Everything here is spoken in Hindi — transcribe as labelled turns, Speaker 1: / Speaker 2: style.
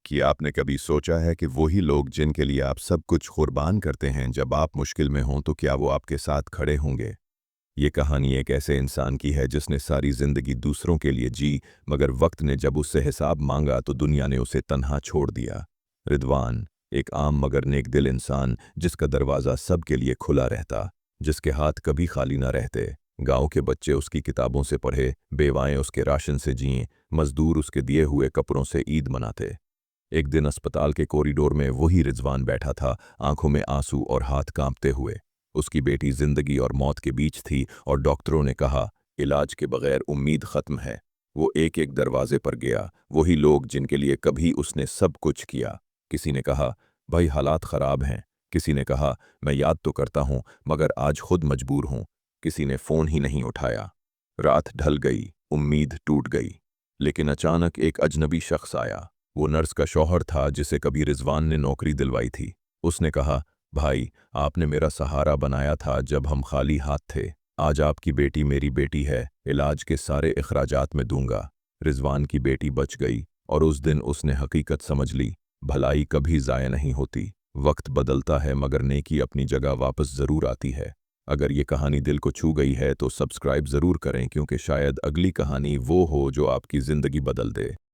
Speaker 1: कि आपने कभी सोचा है कि वही लोग जिनके लिए आप सब कुछ कुर्बान करते हैं जब आप मुश्किल में हों तो क्या वो आपके साथ खड़े होंगे। ये कहानी एक ऐसे इंसान की है जिसने सारी जिंदगी दूसरों के लिए जी, मगर वक्त ने जब उससे हिसाब मांगा तो दुनिया ने उसे तन्हा छोड़ दिया। रिदवान, एक आम मगर नेक दिल इंसान जिसका दरवाज़ा सबके लिए खुला रहता, जिसके हाथ कभी खाली ना रहते। गांव के बच्चे उसकी किताबों से पढ़े, बेवाएं उसके राशन से जिएं, मजदूर उसके दिए हुए कपड़ों से ईद मनाते। एक दिन अस्पताल के कॉरिडोर में वही रिजवान बैठा था, आंखों में आंसू और हाथ कांपते हुए। उसकी बेटी जिंदगी और मौत के बीच थी और डॉक्टरों ने कहा, इलाज के बगैर उम्मीद खत्म है। वो एक एक दरवाजे पर गया, वही लोग जिनके लिए कभी उसने सब कुछ किया। किसी ने कहा, भाई हालात खराब हैं। किसी ने कहा, मैं याद तो करता हूं मगर आज खुद मजबूर हूं। किसी ने फोन ही नहीं उठाया। रात ढल गई, उम्मीद टूट गई। लेकिन अचानक एक अजनबी शख्स आया। वो नर्स का शौहर था जिसे कभी रिजवान ने नौकरी दिलवाई थी। उसने कहा, भाई, आपने मेरा सहारा बनाया था जब हम खाली हाथ थे। आज आपकी बेटी मेरी बेटी है, इलाज के सारे अखराजात में दूंगा। रिजवान की बेटी बच गई और उस दिन उसने हकीकत समझ ली, भलाई कभी ज़ाया नहीं होती। वक्त बदलता है मगर नेकी अपनी जगह वापस ज़रूर आती है। अगर ये कहानी दिल को छू गई है तो सब्सक्राइब ज़रूर करें, क्योंकि शायद अगली कहानी वो हो जो आपकी ज़िंदगी बदल दे।